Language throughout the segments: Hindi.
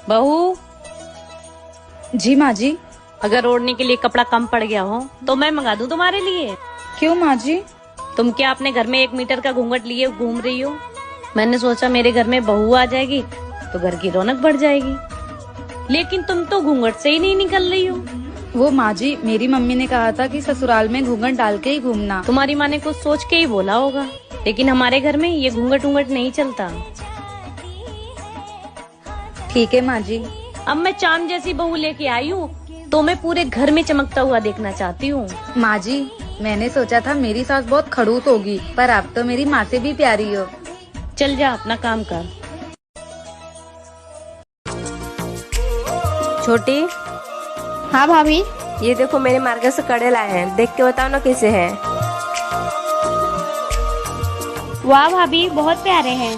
बहू। जी माँ जी। अगर ओढ़ने के लिए कपड़ा कम पड़ गया हो तो मैं मंगा दूं तुम्हारे लिए। क्यों माँ जी? तुम क्या अपने घर में 1 मीटर का घूंघट लिए घूम रही हो? मैंने सोचा मेरे घर में बहू आ जाएगी तो घर की रौनक बढ़ जाएगी, लेकिन तुम तो घूंघट से ही नहीं निकल रही हो। वो माँ जी, मेरी मम्मी ने कहा था कि ससुराल में घूंघट डाल के ही घूमना। तुम्हारी माँ ने कुछ सोच के ही बोला होगा, लेकिन हमारे घर में ये घूंघट उंगट नहीं चलता। ठीक है माँ जी। अब मैं चांद जैसी बहू लेके आई हूँ तो मैं पूरे घर में चमकता हुआ देखना चाहती हूँ। माँ जी, मैंने सोचा था मेरी सास बहुत खड़ूस होगी, पर आप तो मेरी माँ से भी प्यारी हो। चल जा अपना काम कर। छोटी। हाँ भाभी। ये देखो मेरे मार्केट से कड़े लाए हैं, देख के बताओ ना कैसे हैं। वाह भाभी, बहुत प्यारे हैं।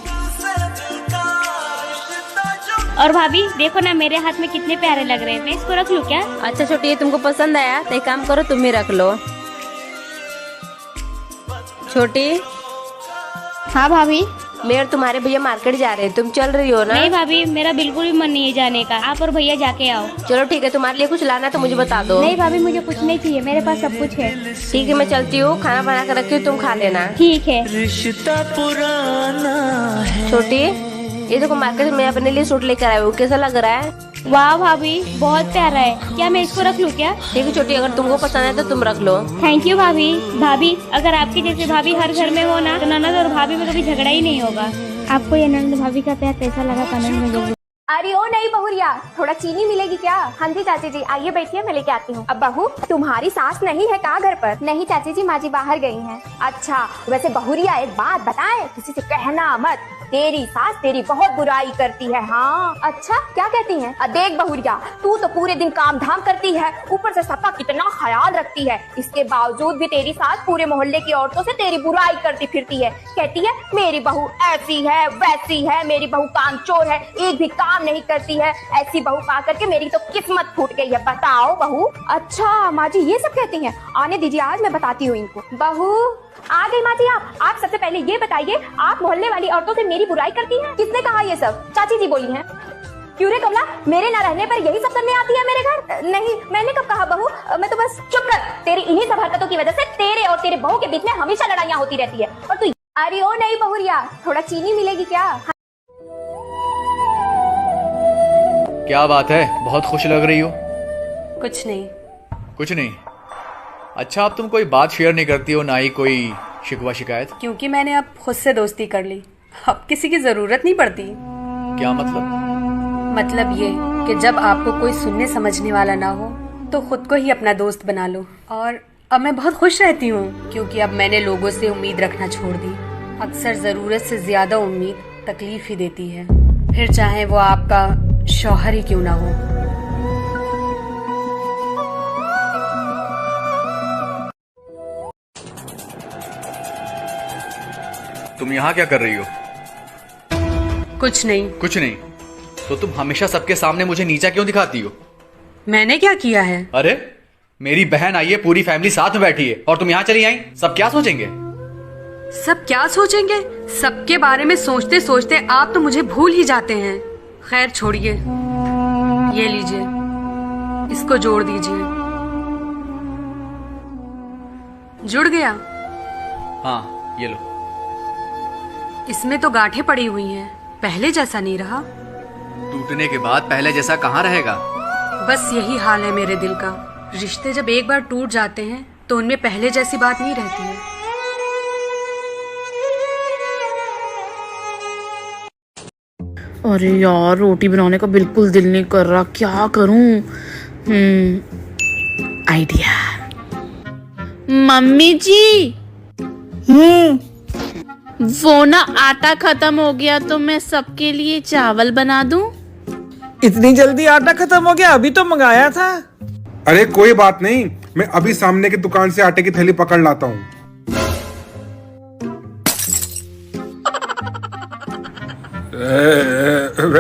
और भाभी देखो ना, मेरे हाथ में कितने प्यारे लग रहे हैं। मैं इसको रख लूँ क्या? अच्छा छोटी, ये तुमको पसंद आया तो एक काम करो, तुम ही रख लो। छोटी। हाँ भाभी। मैं और तुम्हारे भैया मार्केट जा रहे हैं, तुम चल रही हो ना? नहीं भाभी, मेरा बिल्कुल भी मन नहीं है जाने का। आप और भैया जाके आओ। चलो ठीक है, तुम्हारे लिए कुछ लाना तो मुझे बता दो। नहीं भाभी, मुझे कुछ नहीं चाहिए, मेरे पास सब कुछ है। ठीक है, मैं चलती हूँ, खाना बना कर रखी हूँ, तुम खा लेना। ठीक है। रिश्ता पुराना है। छोटी, ये देखो मार्केट में अपने लिए सूट लेकर आए हो, कैसा लग रहा है? वाह भाभी, बहुत प्यारा है। क्या मैं इसको रख लूँ क्या? ठीक है छोटी, अगर तुमको पसंद है तो तुम रख लो। थैंक यू भाभी। भाभी, अगर आपकी जैसे भाभी हर घर में हो ना तो ननद और भाभी में कभी झगड़ा ही नहीं होगा। आपको ये ननद भाभी का प्यार कैसा लगा कमेंट में जरूर। अरे ओ नहीं बहुरिया, थोड़ा चीनी मिलेगी क्या? हाँ जी चाची जी, आइए बैठिए, मैं लेके आती हूँ। अब बहू, तुम्हारी सास नहीं है क्या घर पर? नहीं चाची जी, माँ जी बाहर गई हैं। अच्छा, वैसे बहुरिया एक बात बताए, किसी से कहना मत, तेरी सास तेरी बहुत बुराई करती है। हाँ। अच्छा, क्या कहती है? देख बहुरिया, तू तो पूरे दिन काम धाम करती है, ऊपर से सबका कितना ख्याल रखती है, इसके बावजूद भी तेरी सास पूरे मोहल्ले की औरतों से तेरी बुराई करती फिरती है। कहती है मेरी बहू ऐसी है वैसी है, मेरी बहू कामचोर है, एक भी काम नहीं करती है। ऐसी बहू पा करके मेरी तो किस्मत फूट गई है। बताओ बहू। अच्छा माँ जी, ये सब कहती हैं? आने दीजिए, आज मैं बताती हूँ इनको। बहू आ गई माँ जी। आप सबसे पहले ये बताइए, आप मोहल्ले वाली औरतों से मेरी बुराई करती हैं? किसने कहा ये सब? चाची जी बोली हैं। क्यों रे कमला, मेरे न रहने पर यही सब करने आती है मेरे घर? नहीं, मैंने कब कहा बहू, मैं तो बस। चुप कर, तेरी इन्हीं सब हरकतों की वजह से तेरे और तेरे बहू के बीच में हमेशा लड़ाइयाँ होती रहती है। और तू। अरे ओ नहीं बहुरिया, थोड़ा चीनी मिलेगी क्या? क्या बात है, बहुत खुश लग रही हो। कुछ नहीं। कुछ नहीं? अच्छा, अब तुम कोई बात शेयर नहीं करती हो, ना ही कोई शिकवा शिकायत? क्योंकि मैंने अब खुद से दोस्ती कर ली, अब किसी की जरूरत नहीं पड़ती। क्या मतलब? मतलब ये कि जब आपको कोई सुनने समझने वाला ना हो तो खुद को ही अपना दोस्त बना लो। और अब मैं बहुत खुश रहती हूँ, क्योंकि अब मैंने लोगों से उम्मीद रखना छोड़ दी। अक्सर जरूरत से ज्यादा उम्मीद तकलीफ ही देती है, फिर चाहे वो आपका शौहर ही क्यों ना हो। तुम यहाँ क्या कर रही हो? कुछ नहीं। कुछ नहीं? तो तुम हमेशा सबके सामने मुझे नीचा क्यों दिखाती हो? मैंने क्या किया है? अरे, मेरी बहन आई है, पूरी फैमिली साथ में बैठी है, और तुम यहाँ चली आई। सब क्या सोचेंगे? सब क्या सोचेंगे? सबके बारे में सोचते सोचते आप तो मुझे भूल ही जाते हैं। खैर छोड़िए, ये लीजिए, इसको जोड़ दीजिए। जुड़ गया? हाँ, ये लो। इसमें तो गांठें पड़ी हुई हैं, पहले जैसा नहीं रहा। टूटने के बाद पहले जैसा कहाँ रहेगा? बस यही हाल है मेरे दिल का। रिश्ते जब एक बार टूट जाते हैं तो उनमें पहले जैसी बात नहीं रहती है। अरे यार, रोटी बनाने का बिल्कुल दिल नहीं कर रहा, क्या करूं? आइडिया। मम्मी जी। वो ना आटा खत्म हो गया तो मैं सबके लिए चावल बना दूं? इतनी जल्दी आटा खत्म हो गया? अभी तो मंगाया था। अरे कोई बात नहीं, मैं अभी सामने की दुकान से आटे की थैली पकड़ लाता हूँ।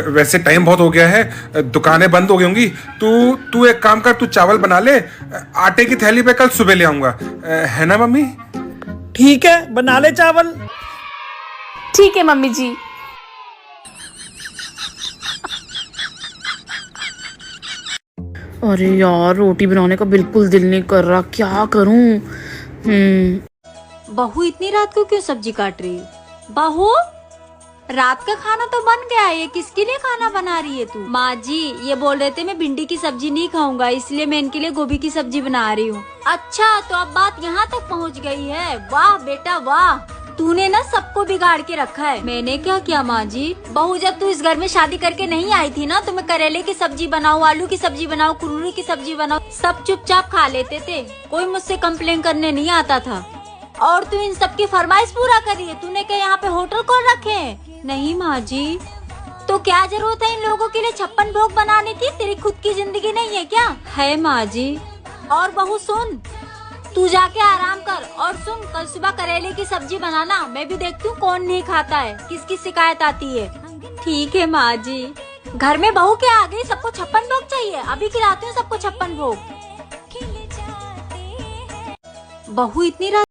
वैसे टाइम बहुत हो गया है, दुकानें बंद हो गई होंगी। तू एक काम कर, तू चावल बना ले, आटे की थैली पे कल सुबह ले आऊंगा, है ना मम्मी? ठीक है, बना ले चावल। ठीक है मम्मी जी। अरे यार रोटी बनाने का बिल्कुल दिल नहीं कर रहा, क्या करूं? बहू इतनी रात को क्यों सब्जी काट रही है? बहू रात का खाना तो बन गया है, ये किसके लिए खाना बना रही है तू? माँ जी ये बोल रहे थे मैं भिंडी की सब्जी नहीं खाऊंगा, इसलिए मैं इनके लिए गोभी की सब्जी बना रही हूँ। अच्छा तो अब बात यहाँ तक पहुँच गई है। वाह बेटा वाह, तूने ना सबको बिगाड़ के रखा है। मैंने क्या किया माँ जी? बहू जब तू इस घर में शादी करके नहीं आई थी ना, तो मैं करेले की सब्जी बनाऊँ, आलू की सब्जी बनाऊँ, कुरमुरी की सब्जी बनाऊँ, सब चुपचाप खा लेते थे, कोई मुझसे कंप्लेन करने नहीं आता था। और तू इन सबकी फरमाइश पूरा करी है। तूने क्या यहाँ पे होटल खोल रखे हैं? नहीं माँ जी। तो क्या जरूरत है इन लोगों के लिए 56 भोग बनाने की? तेरी खुद की जिंदगी नहीं है क्या? है माँ जी। और बहू सुन, तू जाके आराम कर, और सुन कल सुबह करेले की सब्जी बनाना, मैं भी देखती हूँ कौन नहीं खाता है, किसकी शिकायत आती है। ठीक है माँ जी। घर में बहू के आ गई, सबको 56 भोग चाहिए, अभी खिलाती हूँ सबको 56 भोग। बहू इतनी रात